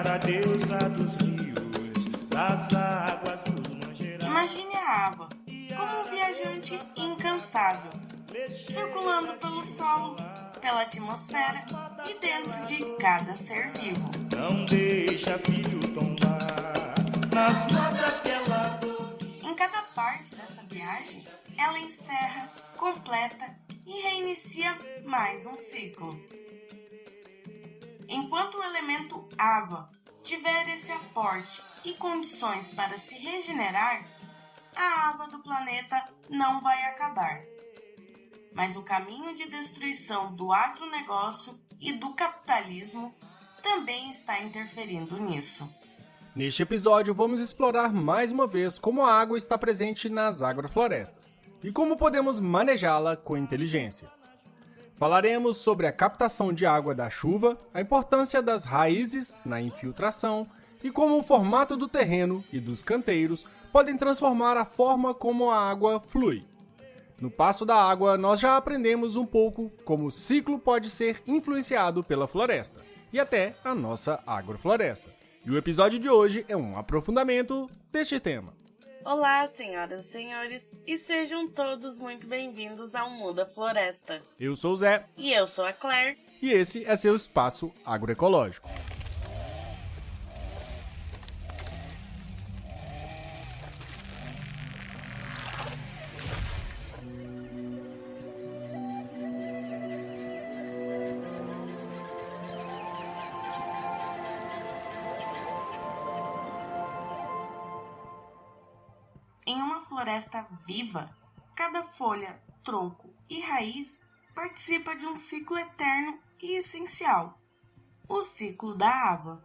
a deusa dos rios, das águas dos mangueirais. Imagine a água como um viajante incansável, circulando pelo solo, pela atmosfera e dentro de cada ser vivo. Não deixa filho tombar nas notas que ela domina. Em cada parte dessa viagem, ela encerra, completa e reinicia mais um ciclo. Enquanto o elemento água tiver esse aporte e condições para se regenerar, a água do planeta não vai acabar. Mas o caminho de destruição do agronegócio e do capitalismo também está interferindo nisso. Neste episódio, vamos explorar mais uma vez como a água está presente nas agroflorestas e como podemos manejá-la com inteligência. Falaremos sobre a captação de água da chuva, a importância das raízes na infiltração e como o formato do terreno e dos canteiros podem transformar a forma como a água flui. No Passo da Água, nós já aprendemos um pouco como o ciclo pode ser influenciado pela floresta e até a nossa agrofloresta. E o episódio de hoje é um aprofundamento deste tema. Olá, senhoras e senhores, e sejam todos muito bem-vindos ao Muda Floresta. Eu sou o Zé. E eu sou a Claire. E esse é seu espaço agroecológico. Em uma floresta viva, cada folha, tronco e raiz participa de um ciclo eterno e essencial, o ciclo da água.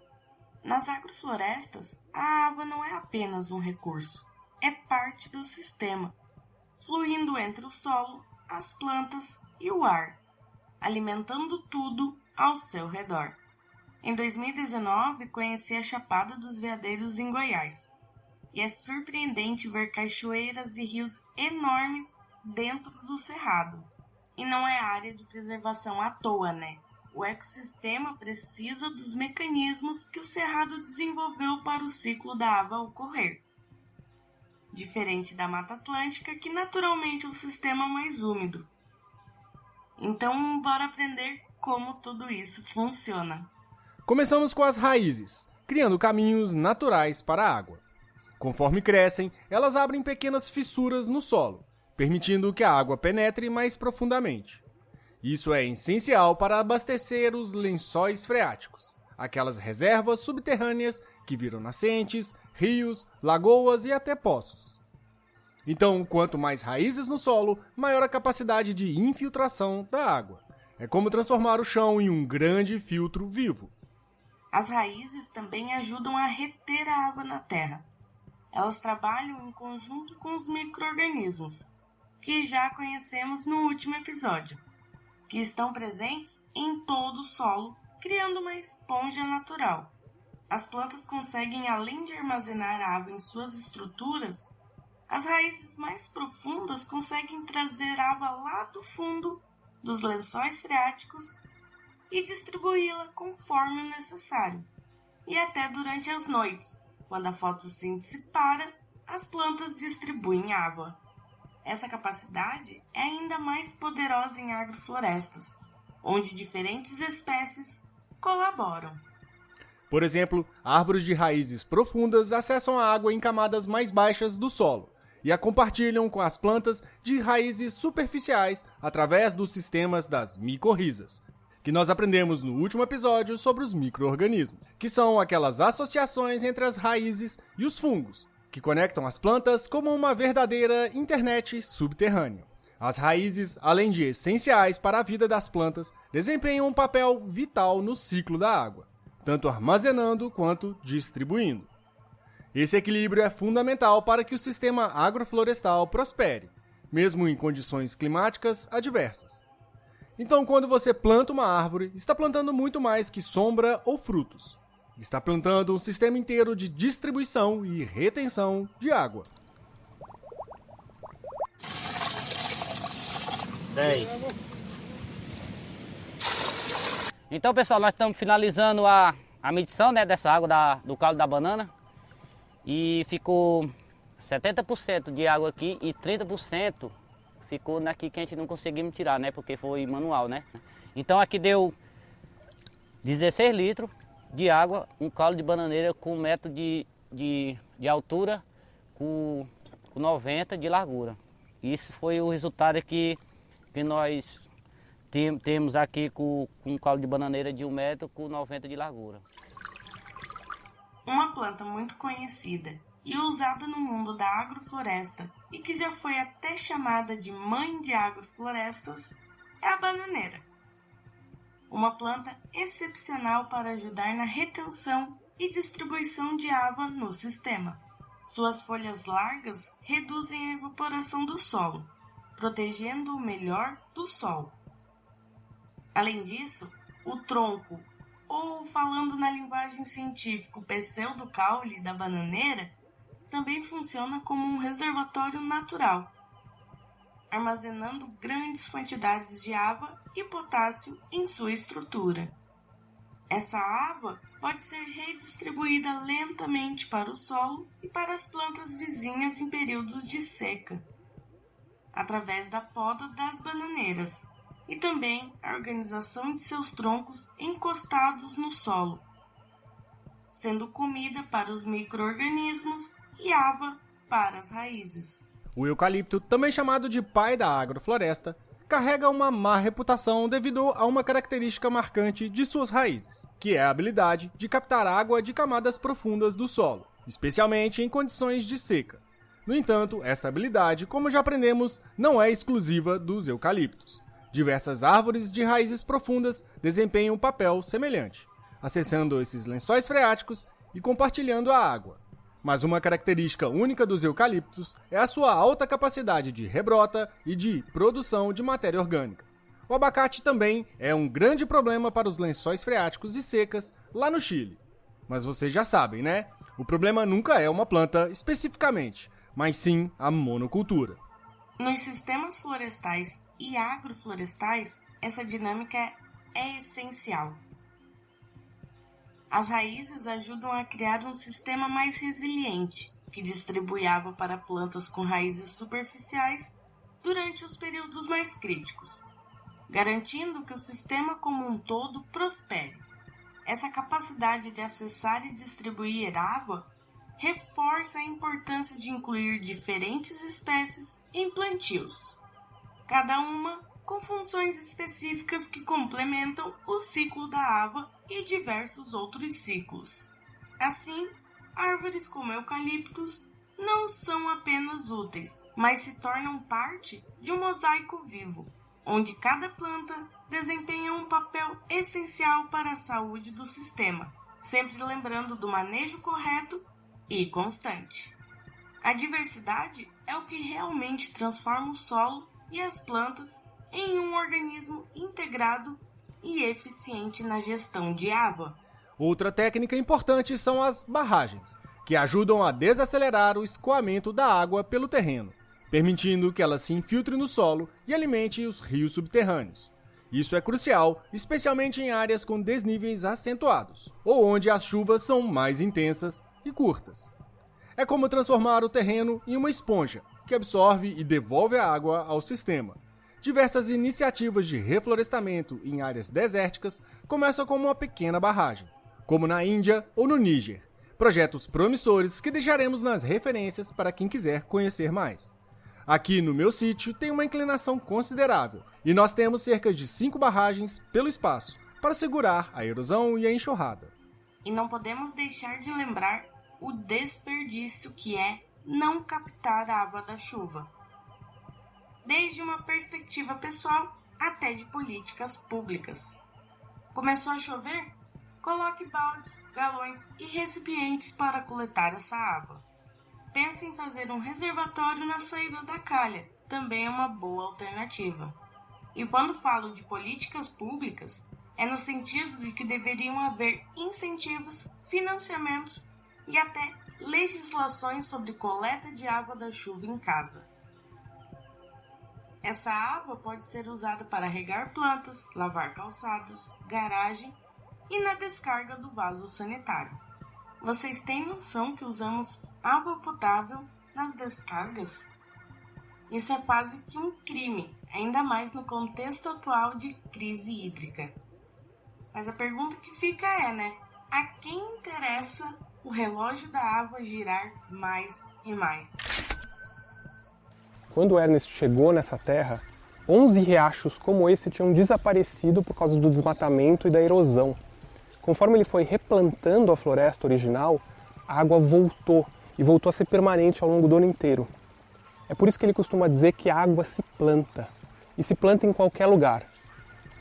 Nas agroflorestas, a água não é apenas um recurso, é parte do sistema, fluindo entre o solo, as plantas e o ar, alimentando tudo ao seu redor. Em 2019, conheci a Chapada dos Veadeiros em Goiás. E é surpreendente ver cachoeiras e rios enormes dentro do cerrado. E não é área de preservação à toa, né? O ecossistema precisa dos mecanismos que o cerrado desenvolveu para o ciclo da água ocorrer. Diferente da Mata Atlântica, que naturalmente é o sistema mais úmido. Então, bora aprender como tudo isso funciona. Começamos com as raízes, criando caminhos naturais para a água. Conforme crescem, elas abrem pequenas fissuras no solo, permitindo que a água penetre mais profundamente. Isso é essencial para abastecer os lençóis freáticos, aquelas reservas subterrâneas que viram nascentes, rios, lagoas e até poços. Então, quanto mais raízes no solo, maior a capacidade de infiltração da água. É como transformar o chão em um grande filtro vivo. As raízes também ajudam a reter a água na terra. Elas trabalham em conjunto com os micro-organismos, que já conhecemos no último episódio, que estão presentes em todo o solo, criando uma esponja natural. As plantas conseguem, além de armazenar água em suas estruturas, as raízes mais profundas conseguem trazer água lá do fundo dos lençóis freáticos e distribuí-la conforme o necessário, e até durante as noites. Quando a fotossíntese para, as plantas distribuem água. Essa capacidade é ainda mais poderosa em agroflorestas, onde diferentes espécies colaboram. Por exemplo, árvores de raízes profundas acessam a água em camadas mais baixas do solo e a compartilham com as plantas de raízes superficiais através dos sistemas das micorrizas, que nós aprendemos no último episódio sobre os micro-organismos, que são aquelas associações entre as raízes e os fungos, que conectam as plantas como uma verdadeira internet subterrânea. As raízes, além de essenciais para a vida das plantas, desempenham um papel vital no ciclo da água, tanto armazenando quanto distribuindo. Esse equilíbrio é fundamental para que o sistema agroflorestal prospere, mesmo em condições climáticas adversas. Então, quando você planta uma árvore, está plantando muito mais que sombra ou frutos. Está plantando um sistema inteiro de distribuição e retenção de água. 10. Então, pessoal, nós estamos finalizando a a medição, né, dessa água do caule da banana e ficou 70% de água aqui e 30% ficou naqui que a gente não conseguimos tirar, né, porque foi manual, né. Então aqui deu 16 litros de água, um caule de bananeira com 1 metro de altura, com 90 de largura. Isso foi o resultado que nós temos aqui com um caule de bananeira de 1 metro com 90 de largura. Uma planta muito conhecida e usada no mundo da agrofloresta e que já foi até chamada de mãe de agroflorestas é a bananeira. Uma planta excepcional para ajudar na retenção e distribuição de água no sistema. Suas folhas largas reduzem a evaporação do solo, protegendo-o melhor do sol. Além disso, o tronco, ou falando na linguagem científica, o pseudocaule da bananeira, também funciona como um reservatório natural, armazenando grandes quantidades de água e potássio em sua estrutura. Essa água pode ser redistribuída lentamente para o solo e para as plantas vizinhas em períodos de seca, através da poda das bananeiras, e também a organização de seus troncos encostados no solo, sendo comida para os micro-organismos e água para as raízes. O eucalipto, também chamado de pai da agrofloresta, carrega uma má reputação devido a uma característica marcante de suas raízes, que é a habilidade de captar água de camadas profundas do solo, especialmente em condições de seca. No entanto, essa habilidade, como já aprendemos, não é exclusiva dos eucaliptos. Diversas árvores de raízes profundas desempenham um papel semelhante, acessando esses lençóis freáticos e compartilhando a água. Mas uma característica única dos eucaliptos é a sua alta capacidade de rebrota e de produção de matéria orgânica. O abacate também é um grande problema para os lençóis freáticos e secas lá no Chile. Mas vocês já sabem, né? O problema nunca é uma planta especificamente, mas sim a monocultura. Nos sistemas florestais e agroflorestais, essa dinâmica é essencial. As raízes ajudam a criar um sistema mais resiliente, que distribui água para plantas com raízes superficiais durante os períodos mais críticos, garantindo que o sistema como um todo prospere. Essa capacidade de acessar e distribuir água reforça a importância de incluir diferentes espécies em plantios, cada uma com funções específicas que complementam o ciclo da água e diversos outros ciclos. Assim, árvores como eucaliptos não são apenas úteis, mas se tornam parte de um mosaico vivo, onde cada planta desempenha um papel essencial para a saúde do sistema, sempre lembrando do manejo correto e constante. A diversidade é o que realmente transforma o solo e as plantas em um organismo integrado e eficiente na gestão de água. Outra técnica importante são as barragens, que ajudam a desacelerar o escoamento da água pelo terreno, permitindo que ela se infiltre no solo e alimente os rios subterrâneos. Isso é crucial, especialmente em áreas com desníveis acentuados, ou onde as chuvas são mais intensas e curtas. É como transformar o terreno em uma esponja, que absorve e devolve a água ao sistema. Diversas iniciativas de reflorestamento em áreas desérticas começam com uma pequena barragem, como na Índia ou no Níger. Projetos promissores que deixaremos nas referências para quem quiser conhecer mais. Aqui no meu sítio tem uma inclinação considerável e nós temos cerca de 5 barragens pelo espaço para segurar a erosão e a enxurrada. E não podemos deixar de lembrar o desperdício que é não captar a água da chuva, desde uma perspectiva pessoal até de políticas públicas. Começou a chover? Coloque baldes, galões e recipientes para coletar essa água. Pense em fazer um reservatório na saída da calha, também é uma boa alternativa. E quando falo de políticas públicas, é no sentido de que deveriam haver incentivos, financiamentos e até legislações sobre coleta de água da chuva em casa. Essa água pode ser usada para regar plantas, lavar calçadas, garagem e na descarga do vaso sanitário. Vocês têm noção que usamos água potável nas descargas? Isso é quase que um crime, ainda mais no contexto atual de crise hídrica. Mas a pergunta que fica é, né? A quem interessa o relógio da água girar mais e mais? Quando Ernest chegou nessa terra, 11 riachos como esse tinham desaparecido por causa do desmatamento e da erosão. Conforme ele foi replantando a floresta original, a água voltou e voltou a ser permanente ao longo do ano inteiro. É por isso que ele costuma dizer que a água se planta, e se planta em qualquer lugar.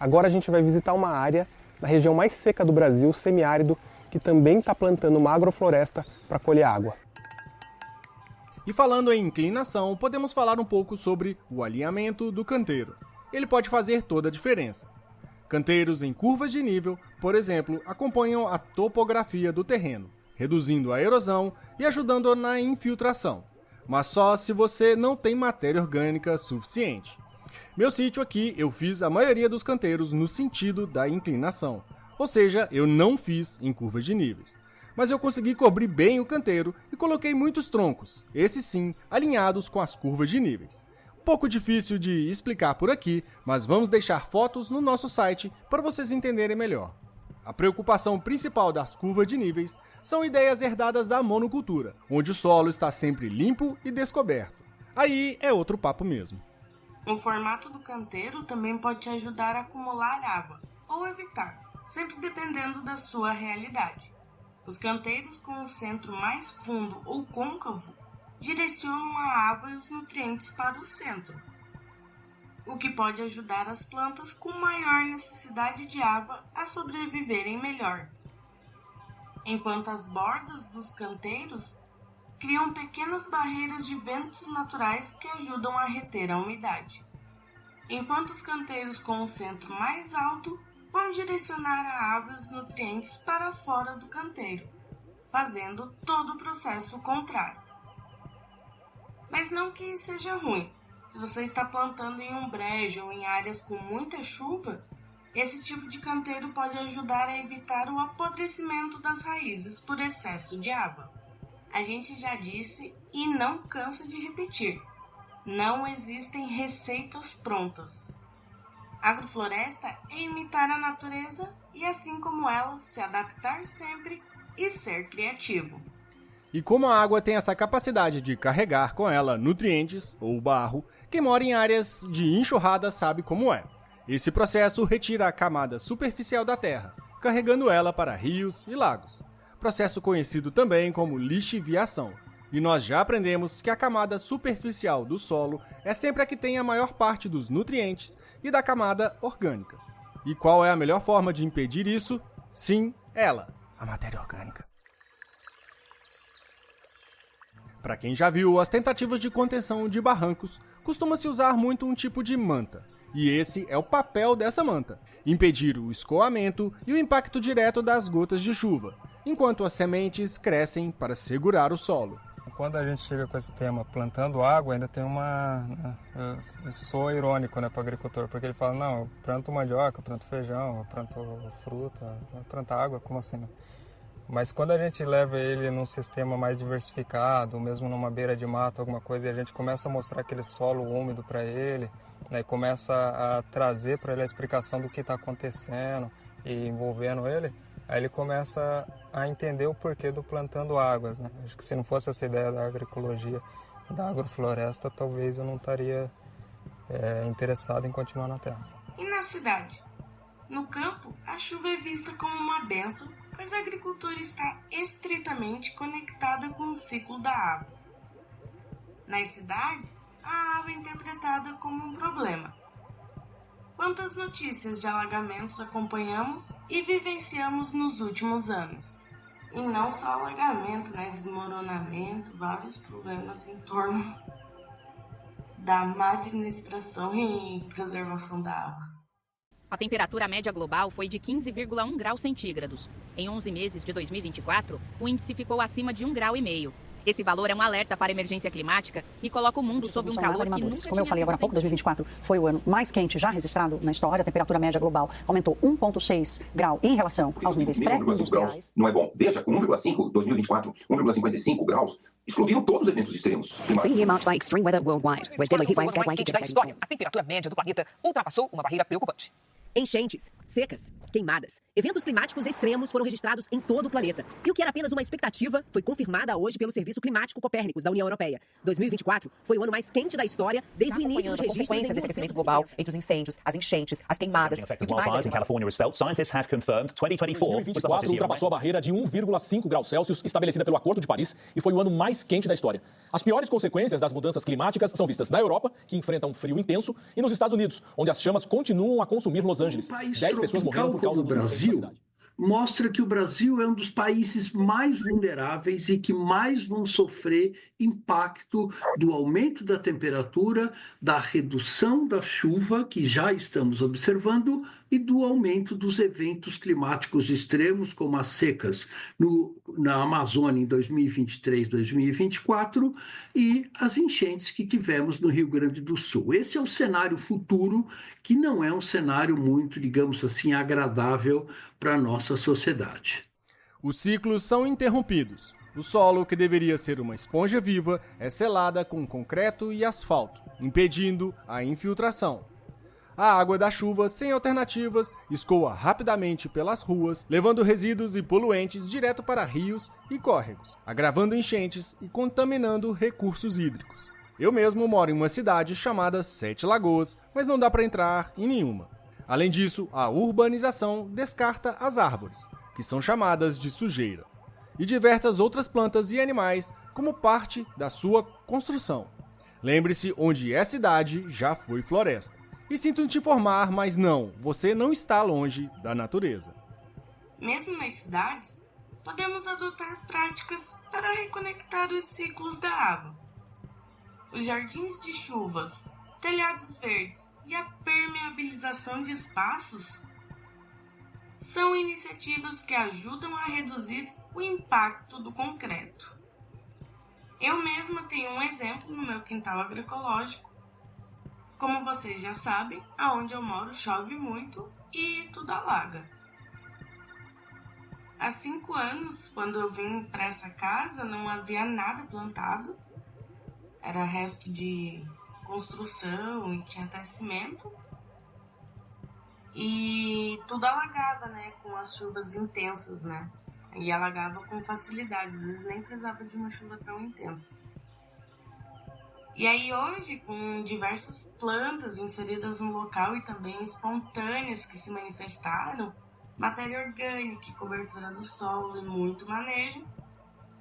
Agora a gente vai visitar uma área na região mais seca do Brasil, semiárido, que também está plantando uma agrofloresta para colher água. E falando em inclinação, podemos falar um pouco sobre o alinhamento do canteiro. Ele pode fazer toda a diferença. Canteiros em curvas de nível, por exemplo, acompanham a topografia do terreno, reduzindo a erosão e ajudando na infiltração, mas só se você não tem matéria orgânica suficiente. Meu sítio aqui, eu fiz a maioria dos canteiros no sentido da inclinação, ou seja, eu não fiz em curvas de níveis. Mas eu consegui cobrir bem o canteiro e coloquei muitos troncos, esses sim, alinhados com as curvas de níveis. Um pouco difícil de explicar por aqui, mas vamos deixar fotos no nosso site para vocês entenderem melhor. A preocupação principal das curvas de níveis são ideias herdadas da monocultura, onde o solo está sempre limpo e descoberto. Aí é outro papo mesmo. O formato do canteiro também pode te ajudar a acumular água, ou evitar, sempre dependendo da sua realidade. Os canteiros com o centro mais fundo ou côncavo direcionam a água e os nutrientes para o centro, o que pode ajudar as plantas com maior necessidade de água a sobreviverem melhor. Enquanto as bordas dos canteiros criam pequenas barreiras de ventos naturais que ajudam a reter a umidade. Enquanto os canteiros com o centro mais alto vão direcionar a água e os nutrientes para fora do canteiro, fazendo todo o processo contrário. Mas não que seja ruim. Se você está plantando em um brejo ou em áreas com muita chuva, esse tipo de canteiro pode ajudar a evitar o apodrecimento das raízes por excesso de água. A gente já disse e não cansa de repetir, não existem receitas prontas. Agrofloresta é imitar a natureza e, assim como ela, se adaptar sempre e ser criativo. E como a água tem essa capacidade de carregar com ela nutrientes ou barro, quem mora em áreas de enxurrada sabe como é. Esse processo retira a camada superficial da terra, carregando ela para rios e lagos. Processo conhecido também como lixiviação. E nós já aprendemos que a camada superficial do solo é sempre a que tem a maior parte dos nutrientes e da camada orgânica. E qual é a melhor forma de impedir isso? Sim, ela, a matéria orgânica. Para quem já viu as tentativas de contenção de barrancos, costuma-se usar muito um tipo de manta. E esse é o papel dessa manta: impedir o escoamento e o impacto direto das gotas de chuva, enquanto as sementes crescem para segurar o solo. Quando a gente chega com esse tema plantando água, ainda tem soa irônico, né, para o agricultor, porque ele fala, não, eu planto mandioca, eu planto feijão, eu planto fruta, eu planto água, como assim, né? Mas quando a gente leva ele num sistema mais diversificado, mesmo numa beira de mato, alguma coisa, e a gente começa a mostrar aquele solo úmido para ele, né, e começa a trazer para ele a explicação do que está acontecendo e envolvendo ele, aí ele começa a entender o porquê do plantando águas, né? Acho que se não fosse essa ideia da agroecologia, da agrofloresta, talvez eu não estaria interessado em continuar na terra. E na cidade? No campo, a chuva é vista como uma bênção, pois a agricultura está estritamente conectada com o ciclo da água. Nas cidades, a água é interpretada como um problema. Quantas notícias de alagamentos acompanhamos e vivenciamos nos últimos anos? E não só alagamento, né? Desmoronamento, vários problemas em torno da má administração e preservação da água. A temperatura média global foi de 15,1 graus centígrados. Em 11 meses de 2024, o índice ficou acima de 1,5 grau. Esse valor é um alerta para a emergência climática e coloca o mundo sob um calor que nunca Como eu falei agora há pouco, 2024 foi o ano mais quente já registrado na história. A temperatura média global aumentou 1,6 grau em relação aos níveis pré-industriais. Não é bom. Veja, com 1,5, 2024, 1,55 graus, excluíram todos os eventos extremos. A temperatura média do planeta ultrapassou uma barreira preocupante. Enchentes, secas, queimadas. Eventos climáticos extremos foram registrados em todo o planeta. E o que era apenas uma expectativa foi confirmada hoje pelo Serviço Climático Copérnicos da União Europeia. 2024 foi o ano mais quente da história desde o início dos registros. As consequências desse aquecimento global entre os incêndios, as enchentes, as queimadas. O que mais 2024 ultrapassou a barreira de 1,5 graus Celsius estabelecida pelo Acordo de Paris e foi o ano mais quente da história. As piores consequências das mudanças climáticas são vistas na Europa, que enfrenta um frio intenso, e nos Estados Unidos, onde as chamas continuam a consumir Los Angeles. 10 pessoas morreram por causa do Brasil. Mostra que o Brasil é um dos países mais vulneráveis e que mais vão sofrer impacto do aumento da temperatura, da redução da chuva, que já estamos observando, e do aumento dos eventos climáticos extremos, como as secas na Amazônia em 2023, 2024, e as enchentes que tivemos no Rio Grande do Sul. Esse é o cenário futuro, que não é um cenário muito, digamos assim, agradável para a nossa sociedade. Os ciclos são interrompidos. O solo, que deveria ser uma esponja viva, é selada com concreto e asfalto, impedindo a infiltração. A água da chuva, sem alternativas, escoa rapidamente pelas ruas, levando resíduos e poluentes direto para rios e córregos, agravando enchentes e contaminando recursos hídricos. Eu mesmo moro em uma cidade chamada Sete Lagoas, mas não dá para entrar em nenhuma. Além disso, a urbanização descarta as árvores, que são chamadas de sujeira, e diversas outras plantas e animais como parte da sua construção. Lembre-se, onde é cidade, já foi floresta. E sinto te informar, mas não, você não está longe da natureza. Mesmo nas cidades, podemos adotar práticas para reconectar os ciclos da água. Os jardins de chuvas, telhados verdes e a permeabilização de espaços são iniciativas que ajudam a reduzir o impacto do concreto. Eu mesma tenho um exemplo no meu quintal agroecológico. Como vocês já sabem, aonde eu moro chove muito e tudo alaga. Há 5 anos, quando eu vim para essa casa, não havia nada plantado. Era resto de construção e tinha até cimento. E tudo alagava, né, com as chuvas intensas, né? E alagava com facilidade, às vezes nem precisava de uma chuva tão intensa. E aí hoje, com diversas plantas inseridas no local e também espontâneas que se manifestaram, matéria orgânica, cobertura do solo e muito manejo,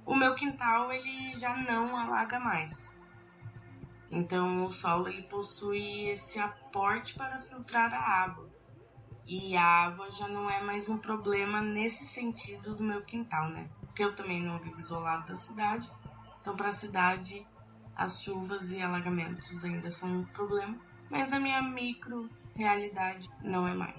o meu quintal ele já não alaga mais. Então o solo ele possui esse aporte para filtrar a água. E a água já não é mais um problema nesse sentido do meu quintal, né? Porque eu também não vivo isolado da cidade, então para a cidade as chuvas e alagamentos ainda são um problema, mas na minha micro-realidade não é mais.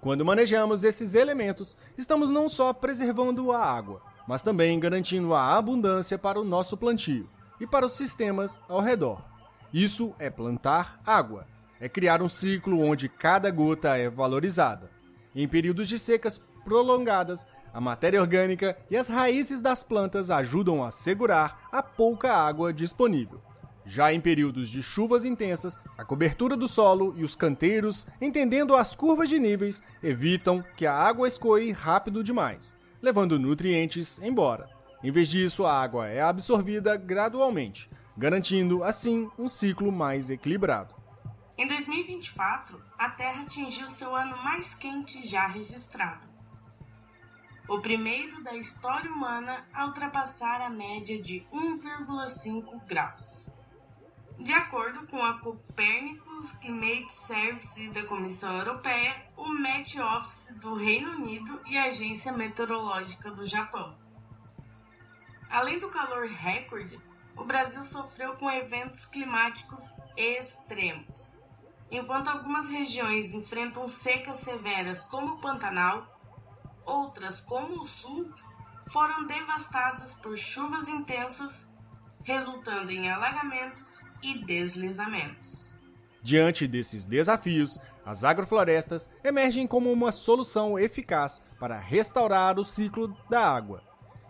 Quando manejamos esses elementos, estamos não só preservando a água, mas também garantindo a abundância para o nosso plantio e para os sistemas ao redor. Isso é plantar água, é criar um ciclo onde cada gota é valorizada. Em períodos de secas prolongadas, a matéria orgânica e as raízes das plantas ajudam a segurar a pouca água disponível. Já em períodos de chuvas intensas, a cobertura do solo e os canteiros, entendendo as curvas de níveis, evitam que a água escoe rápido demais, levando nutrientes embora. Em vez disso, a água é absorvida gradualmente, garantindo, assim, um ciclo mais equilibrado. Em 2024, a Terra atingiu seu ano mais quente já registrado. O primeiro da história humana a ultrapassar a média de 1,5 graus. De acordo com a Copernicus Climate Service da Comissão Europeia, o Met Office do Reino Unido e a Agência Meteorológica do Japão. Além do calor recorde, o Brasil sofreu com eventos climáticos extremos. Enquanto algumas regiões enfrentam secas severas como o Pantanal, outras, como o Sul, foram devastadas por chuvas intensas resultando em alagamentos e deslizamentos. Diante desses desafios, as agroflorestas emergem como uma solução eficaz para restaurar o ciclo da água,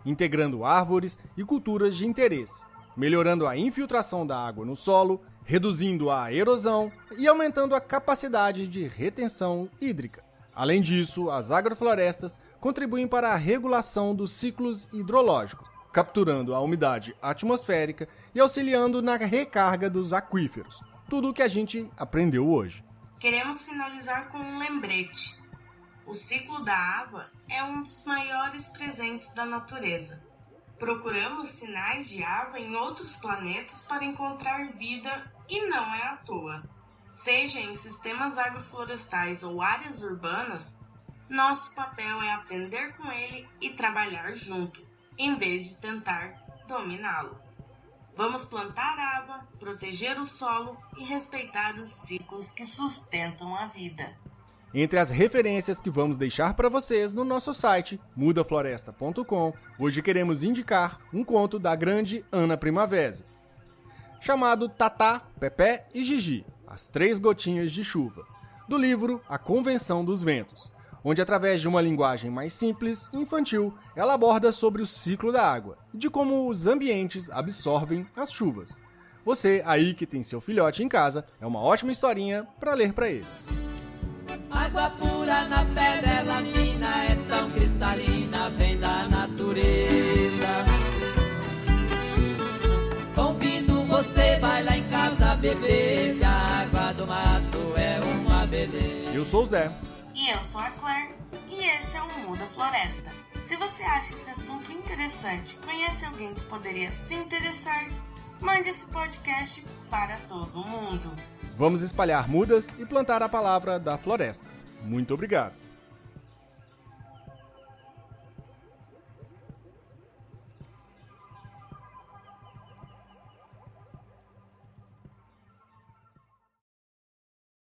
integrando árvores e culturas de interesse, melhorando a infiltração da água no solo, reduzindo a erosão e aumentando a capacidade de retenção hídrica. Além disso, as agroflorestas contribuem para a regulação dos ciclos hidrológicos, capturando a umidade atmosférica e auxiliando na recarga dos aquíferos. Tudo o que a gente aprendeu hoje. Queremos finalizar com um lembrete. O ciclo da água é um dos maiores presentes da natureza. Procuramos sinais de água em outros planetas para encontrar vida e não é à toa. Seja em sistemas agroflorestais ou áreas urbanas, nosso papel é aprender com ele e trabalhar junto, em vez de tentar dominá-lo. Vamos plantar água, proteger o solo e respeitar os ciclos que sustentam a vida. Entre as referências que vamos deixar para vocês no nosso site, mudafloresta.com, hoje queremos indicar um conto da grande Ana Primavera, chamado Tatá, Pepé e Gigi, As Três Gotinhas de Chuva, do livro A Convenção dos Ventos, onde através de uma linguagem mais simples e infantil, ela aborda sobre o ciclo da água e de como os ambientes absorvem as chuvas. Você, aí que tem seu filhote em casa, é uma ótima historinha para ler para eles. Água pura na pedra, ela mina, é tão cristalina, vem da natureza. Convido você, vai lá em casa beber, que a água do mato é uma beleza. Eu sou o Zé. E eu sou a Claire, e esse é o Muda Floresta. Se você acha esse assunto interessante, conhece alguém que poderia se interessar, mande esse podcast para todo mundo. Vamos espalhar mudas e plantar a palavra da floresta. Muito obrigado.